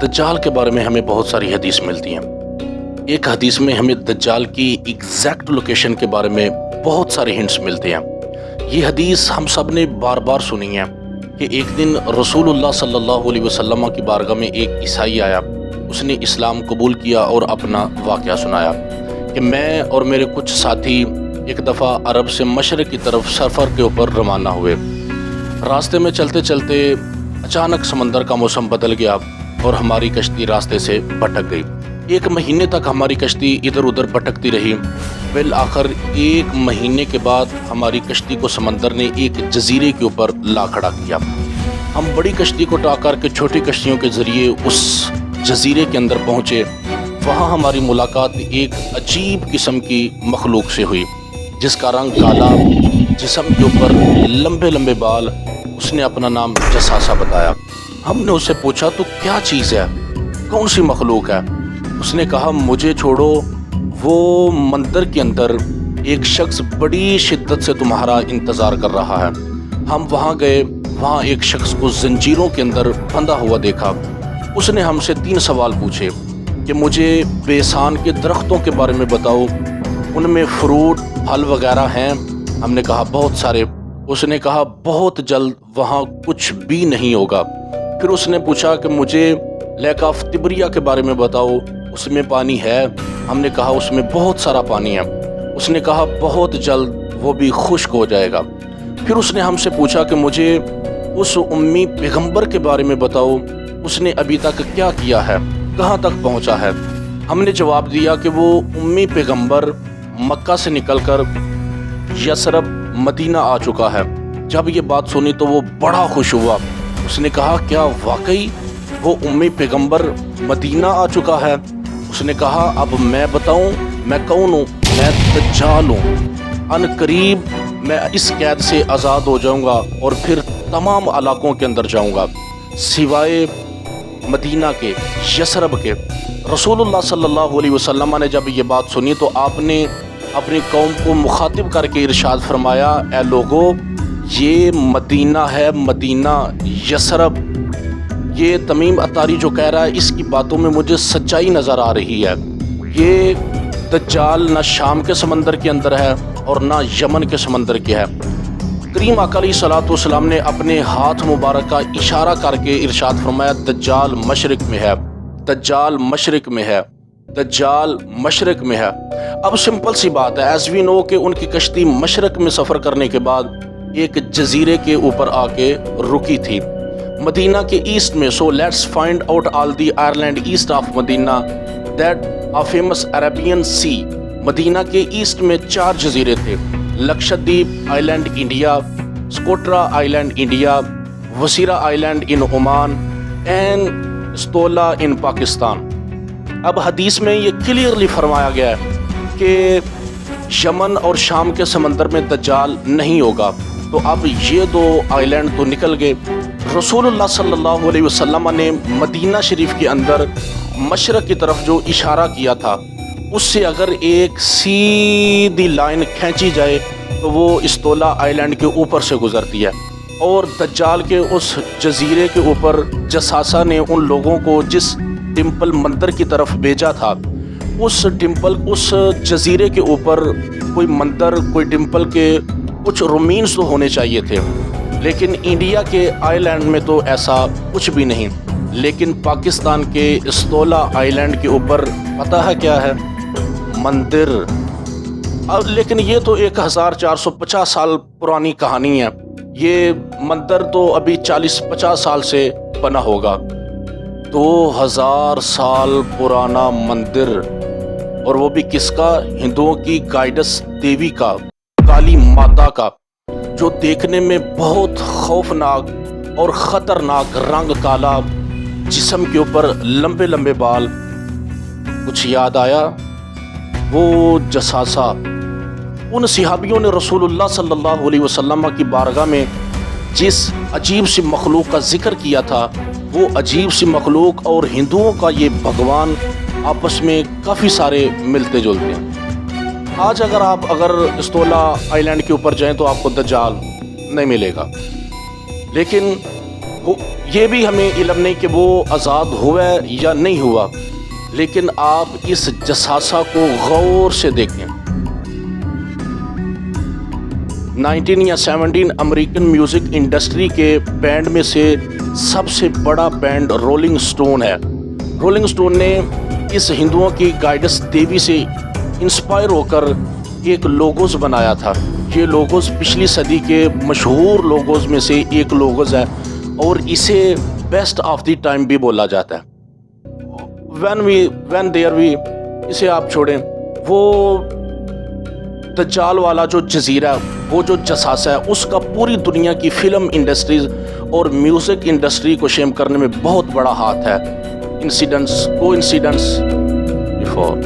دجال کے بارے میں ہمیں بہت ساری حدیث ملتی ہیں۔ ایک حدیث میں ہمیں دجال کی ایگزیکٹ لوکیشن کے بارے میں بہت سارے ہنٹس ملتے ہیں۔ یہ حدیث ہم سب نے بار بار سنی ہے کہ ایک دن رسول اللہ صلی اللہ علیہ وسلم کی بارگاہ میں ایک عیسائی آیا، اس نے اسلام قبول کیا اور اپنا واقعہ سنایا کہ میں اور میرے کچھ ساتھی ایک دفعہ عرب سے مشرق کی طرف سفر کے اوپر روانہ ہوئے۔ راستے میں چلتے چلتے اچانک سمندر کا موسم بدل گیا اور ہماری کشتی راستے سے بھٹک گئی۔ ایک مہینے تک ہماری کشتی ادھر ادھر بھٹکتی رہی۔ بالآخر ایک مہینے کے بعد ہماری کشتی کو سمندر نے ایک جزیرے کے اوپر لا کھڑا کیا۔ ہم بڑی کشتی کو ٹا کر کے چھوٹی کشتیوں کے ذریعے اس جزیرے کے اندر پہنچے۔ وہاں ہماری ملاقات ایک عجیب قسم کی مخلوق سے ہوئی جس کا رنگ کالا، جسم کے اوپر لمبے لمبے بال۔ اس نے اپنا نام جساسا بتایا۔ ہم نے اس سے پوچھا تو کیا چیز ہے، کون سی مخلوق ہے؟ اس نے کہا مجھے چھوڑو، وہ مندر کے اندر ایک شخص بڑی شدت سے تمہارا انتظار کر رہا ہے۔ ہم وہاں گئے، وہاں ایک شخص کو زنجیروں کے اندر بندھا ہوا دیکھا۔ اس نے ہم سے 3 سوال پوچھے کہ مجھے بیسان کے درختوں کے بارے میں بتاؤ، ان میں فروٹ پھل وغیرہ ہیں؟ ہم نے کہا بہت سارے۔ اس نے کہا بہت جلد وہاں کچھ بھی نہیں ہوگا۔ پھر اس نے پوچھا کہ مجھے لیک آف تبریا کے بارے میں بتاؤ، اس میں پانی ہے؟ ہم نے کہا اس میں بہت سارا پانی ہے۔ اس نے کہا بہت جلد وہ بھی خشک ہو جائے گا۔ پھر اس نے ہم سے پوچھا کہ مجھے اس امی پیغمبر کے بارے میں بتاؤ، اس نے ابھی تک کیا کیا ہے، کہاں تک پہنچا ہے؟ ہم نے جواب دیا کہ وہ امی پیغمبر مکہ سے نکل کر یثرب مدینہ آ چکا ہے۔ جب یہ بات سنی تو وہ بڑا خوش ہوا۔ اس نے کہا کیا واقعی وہ امی پیغمبر مدینہ آ چکا ہے؟ اس نے کہا اب میں بتاؤں میں کون ہوں؟ میں دجال ہوں۔ ان قریب میں اس قید سے آزاد ہو جاؤں گا اور پھر تمام علاقوں کے اندر جاؤں گا سوائے مدینہ کے، یثرب کے۔ رسول اللہ صلی اللہ علیہ وسلم نے جب یہ بات سنی تو آپ نے اپنی قوم کو مخاطب کر کے ارشاد فرمایا، اے لوگو، یہ مدینہ ہے، مدینہ یثرب۔ یہ تمیم اتاری جو کہہ رہا ہے اس کی باتوں میں مجھے سچائی نظر آ رہی ہے۔ یہ دجال نہ شام کے سمندر کے اندر ہے اور نہ یمن کے سمندر کے ہے۔ کریم آقا علیہ الصلوۃ والسلام نے اپنے ہاتھ مبارک کا اشارہ کر کے ارشاد فرمایا دجال مشرق میں ہے، دجال مشرق میں ہے، دجال مشرق میں ہے۔ اب سمپل سی بات ہے، ایز وی نو کہ ان کی کشتی مشرق میں سفر کرنے کے بعد ایک جزیرے کے اوپر آ کے رکی تھی مدینہ کے ایسٹ میں۔ So let's find out all the island east of Medina that a famous Arabian Sea. Medina کے ایسٹ میں 4 جزیرے تھے، Lakshadweep island India, Socotra island India, وسیرا island in Oman and Astola in Pakistan. اب حدیث میں یہ کلیئرلی فرمایا گیا ہے کہ یمن اور شام کے سمندر میں دجال نہیں ہوگا۔ تو اب یہ 2 آئی لینڈ تو نکل گئے۔ رسول اللہ صلی اللہ علیہ وسلم نے مدینہ شریف کے اندر مشرق کی طرف جو اشارہ کیا تھا اس سے اگر ایک سیدھی لائن کھینچی جائے تو وہ استولا آئی لینڈ کے اوپر سے گزرتی ہے، اور دجال کے اس جزیرے کے اوپر جساسا نے ان لوگوں کو جس ٹیمپل مندر کی طرف بھیجا تھا، اس ٹیمپل اس جزیرے کے اوپر کوئی مندر، کوئی ٹیمپل کے کچھ رومینز تو ہونے چاہیے تھے، لیکن انڈیا کے آئی لینڈ میں تو ایسا کچھ بھی نہیں۔ لیکن پاکستان کے استولا آئی لینڈ کے اوپر پتہ ہے کیا ہے؟ مندر۔ اب لیکن یہ تو 1450 سال پرانی کہانی ہے، یہ مندر تو ابھی 40-50 سال سے بنا ہوگا۔ 2000 سال پرانا مندر، اور وہ بھی کس کا؟ ہندوؤں کی گائیڈس دیوی کا، کالی ماتا کا، جو دیکھنے میں بہت خوفناک اور خطرناک، رنگ کالا، جسم کے اوپر لمبے لمبے بال۔ کچھ یاد آیا؟ وہ جساسا۔ ان صحابیوں نے رسول اللہ صلی اللہ علیہ وسلم کی بارگاہ میں جس عجیب سی مخلوق کا ذکر کیا تھا، وہ عجیب سی مخلوق اور ہندوؤں کا یہ بھگوان آپس میں کافی سارے ملتے جلتے ہیں۔ آج اگر استولا آئی لینڈ کے اوپر جائیں تو آپ کو دجال نہیں ملے گا، لیکن یہ بھی ہمیں علم نہیں کہ وہ آزاد ہوا ہے یا نہیں ہوا، لیکن آپ اس جساسہ کو غور سے دیکھیں۔ 19 یا 17 امریکن میوزک انڈسٹری کے بینڈ میں سے سب سے بڑا بینڈ رولنگ سٹون ہے۔ رولنگ سٹون نے اس ہندوؤں کی گائیڈس دیوی سے انسپائر ہو کر ایک لوگوز بنایا تھا۔ یہ لوگوز پچھلی صدی کے مشہور لوگوز میں سے ایک لوگوز ہے اور اسے بیسٹ آف دی ٹائم بھی بولا جاتا ہے۔ وین دیئر وی، اسے آپ چھوڑیں، وہ دجال والا جو جزیرہ، وہ جو جساسہ ہے، اس کا پوری دنیا کی فلم انڈسٹریز اور میوزک انڈسٹری کو شیم کرنے میں بہت بڑا ہاتھ ہے۔ انسیڈنٹس کو انسیڈنٹس بفور